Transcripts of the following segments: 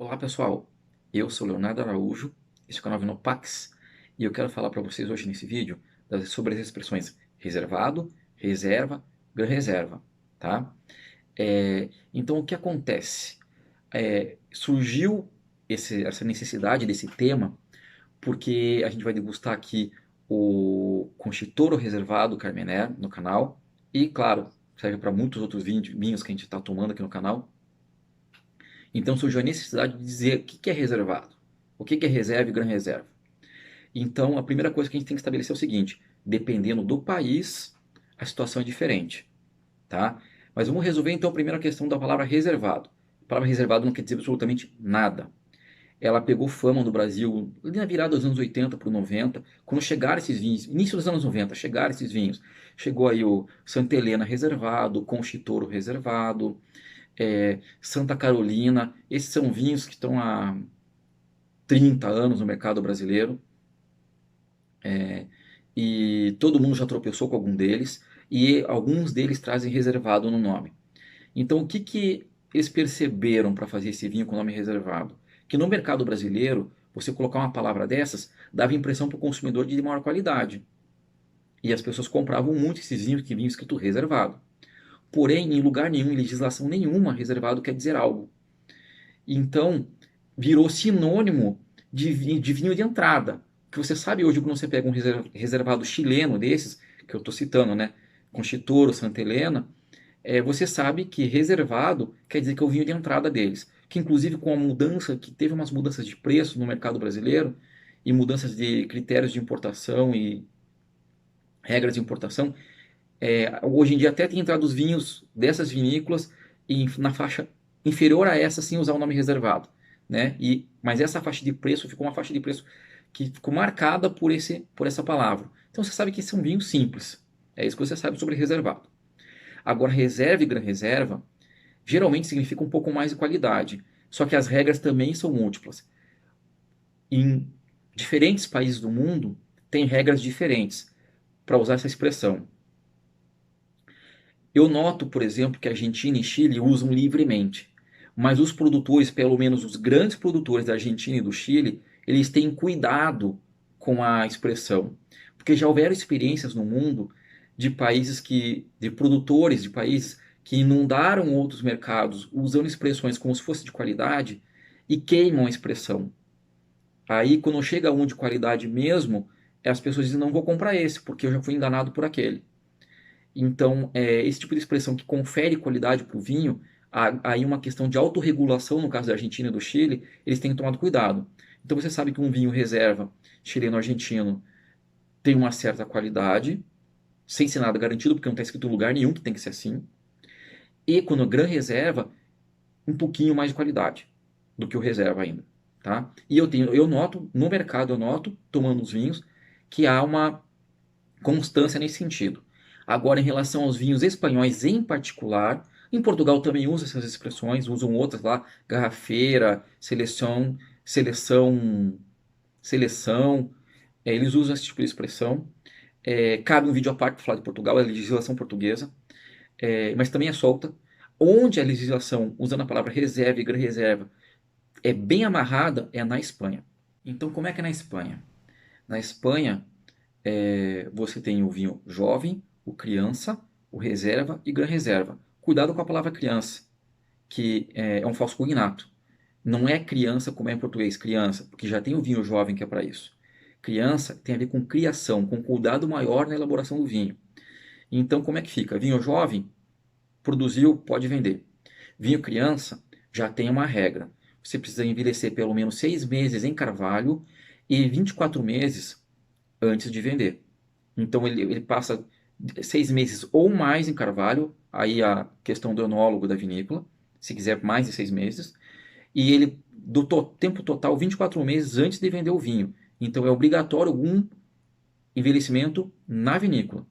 Olá pessoal, eu sou Leonardo Araújo, esse é o canal Vinopax e eu quero falar para vocês hoje nesse vídeo sobre as expressões reservado, reserva, gran reserva, tá? Então o que acontece? Surgiu essa necessidade desse tema porque a gente vai degustar aqui o Conchitoro Reservado Carmener no canal e claro, serve para muitos outros vinhos que a gente está tomando aqui no canal. Então surgiu a necessidade de dizer o que é reservado, o que é reserva e gran reserva. Então a primeira coisa que a gente tem que estabelecer é o seguinte: dependendo do país, a situação é diferente, tá? Mas vamos resolver então a primeira questão da palavra reservado. A palavra reservado não quer dizer absolutamente nada. Ela pegou fama no Brasil ali na virada dos anos 80 para o 90, quando chegaram esses vinhos, início dos anos 90, chegaram esses vinhos. Chegou aí o Santa Helena reservado, Conchitoro reservado, Santa Carolina. Esses são vinhos que estão há 30 anos no mercado brasileiro, e todo mundo já tropeçou com algum deles, e alguns deles trazem reservado no nome. Então, o que eles perceberam para fazer esse vinho com nome reservado? Que no mercado brasileiro, você colocar uma palavra dessas dava impressão para o consumidor de maior qualidade. E as pessoas compravam muito esses vinhos que vinham escrito reservado. Porém, em lugar nenhum, em legislação nenhuma, reservado quer dizer algo. Então, virou sinônimo de vinho de entrada. Que você sabe hoje, quando você pega um reservado chileno desses, que eu estou citando, né? Conchitoro, Santa Helena, você sabe que reservado quer dizer que é o vinho de entrada deles. Que inclusive com a mudança, que teve umas mudanças de preço no mercado brasileiro, e mudanças de critérios de importação e regras de importação, hoje em dia até tem entrado os vinhos dessas vinícolas na faixa inferior a essa sem usar o nome reservado, né? Mas essa faixa de preço ficou uma faixa de preço que ficou marcada por essa palavra. Então você sabe que esse é um vinho simples. É isso que você sabe sobre reservado. Agora, reserva e gran reserva geralmente significa um pouco mais de qualidade. Só que as regras também são múltiplas. Em diferentes países do mundo, tem regras diferentes para usar essa expressão. Eu noto, por exemplo, que Argentina e Chile usam livremente, mas os produtores, pelo menos os grandes produtores da Argentina e do Chile, eles têm cuidado com a expressão, porque já houveram experiências no mundo de produtores de países que inundaram outros mercados usando expressões como se fosse de qualidade e queimam a expressão. Aí, quando chega um de qualidade mesmo, as pessoas dizem: não vou comprar esse, porque eu já fui enganado por aquele. Então, esse tipo de expressão que confere qualidade para o vinho, há aí uma questão de autorregulação, no caso da Argentina e do Chile, eles têm tomado cuidado. Então, você sabe que um vinho reserva chileno-argentino tem uma certa qualidade, sem ser nada garantido, porque não está escrito em lugar nenhum que tem que ser assim. E quando Gran Reserva, um pouquinho mais de qualidade do que o reserva ainda. Tá? E eu noto, no mercado, eu noto, tomando os vinhos, que há uma constância nesse sentido. Agora, em relação aos vinhos espanhóis em particular, em Portugal também usa essas expressões, usam outras lá, garrafeira, seleção, seleção, eles usam esse tipo de expressão. Cabe um vídeo à parte para falar de Portugal, é a legislação portuguesa, mas também é solta. Onde a legislação, usando a palavra reserva e gran reserva, é bem amarrada, é na Espanha. Então, como é que é na Espanha? Na Espanha, você tem o vinho jovem, o criança, o reserva e gran reserva. Cuidado com a palavra criança, que é um falso cognato. Não é criança como é em português, criança, porque já tem o vinho jovem que é para isso. Criança tem a ver com criação, com cuidado maior na elaboração do vinho. Então, como é que fica? Vinho jovem, produziu, pode vender. Vinho criança, já tem uma regra. Você precisa envelhecer pelo menos 6 meses em carvalho e 24 meses antes de vender. Então ele passa 6 meses ou mais em carvalho, aí a questão do enólogo da vinícola, se quiser mais de 6 meses, e ele do tempo total 24 meses antes de vender o vinho. Então é obrigatório algum envelhecimento na vinícola.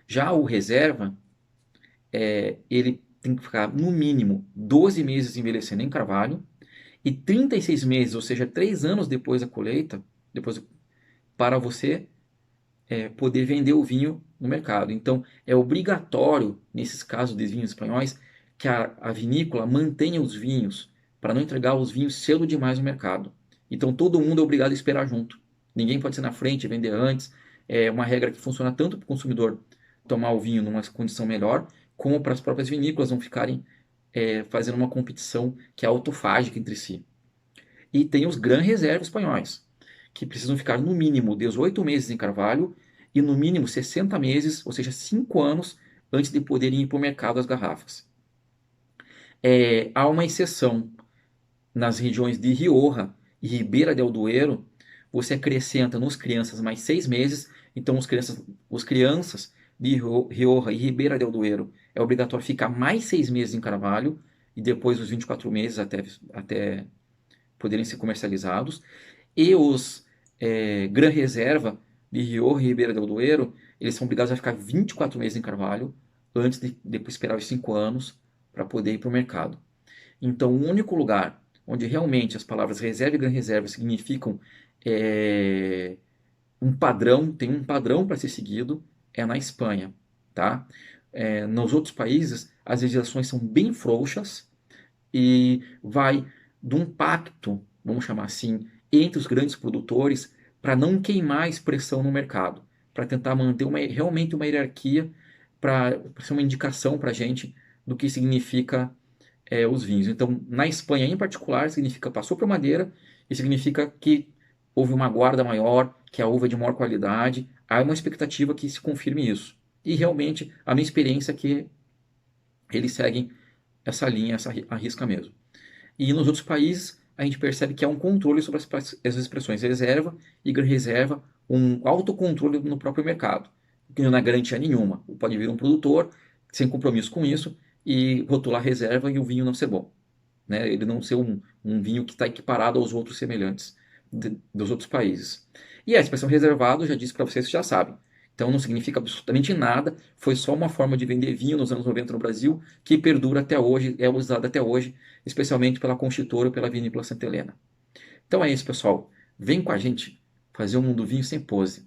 Já o reserva, ele tem que ficar no mínimo 12 meses envelhecendo em carvalho e 36 meses, ou seja, 3 anos depois da colheita, depois para você poder vender o vinho no mercado. Então, é obrigatório, nesses casos de vinhos espanhóis, que a vinícola mantenha os vinhos para não entregar os vinhos cedo demais no mercado. Então todo mundo é obrigado a esperar junto. Ninguém pode ser na frente e vender antes. É uma regra que funciona tanto para o consumidor tomar o vinho numa condição melhor, como para as próprias vinícolas não ficarem fazendo uma competição que é autofágica entre si. E tem os Gran Reserva espanhóis, que precisam ficar no mínimo 18 meses em carvalho e no mínimo 60 meses, ou seja, 5 anos, antes de poderem ir para o mercado as garrafas. Há uma exceção nas regiões de Rioja e Ribeira del Duero, você acrescenta nos crianças mais 6 meses, então os crianças de Rioja e Ribeira del Duero é obrigatório ficar mais 6 meses em carvalho e depois os 24 meses até poderem ser comercializados. E os Gran Reserva de Rioja e Ribeira del Duero, eles são obrigados a ficar 24 meses em carvalho antes de depois esperar os 5 anos para poder ir para o mercado. Então, o único lugar onde realmente as palavras reserva e gran reserva significam um padrão, tem um padrão para ser seguido, é na Espanha, tá? Nos outros países, as legislações são bem frouxas e vai de um pacto, vamos chamar assim, entre os grandes produtores para não queimar a expressão no mercado, para tentar manter realmente uma hierarquia, para ser uma indicação para a gente do que significa os vinhos. Então, na Espanha em particular, significa passou por madeira e significa que houve uma guarda maior, que a uva é de maior qualidade. Há uma expectativa que se confirme isso. E realmente, a minha experiência é que eles seguem essa linha, essa arrisca mesmo. E nos outros países, a gente percebe que há um controle sobre as expressões reserva e reserva, um autocontrole no próprio mercado, que não é garantia nenhuma. Pode vir um produtor sem compromisso com isso e rotular reserva e o vinho não ser bom. Né? Ele não ser um vinho que está equiparado aos outros semelhantes dos outros países. E a expressão reservado, já disse para vocês, já sabem. Então não significa absolutamente nada, foi só uma forma de vender vinho nos anos 90 no Brasil, que perdura até hoje, é usada até hoje, especialmente pela Conchitora ou pela Vinícola Santa Helena. Então é isso, pessoal. Vem com a gente fazer o mundo vinho sem pose.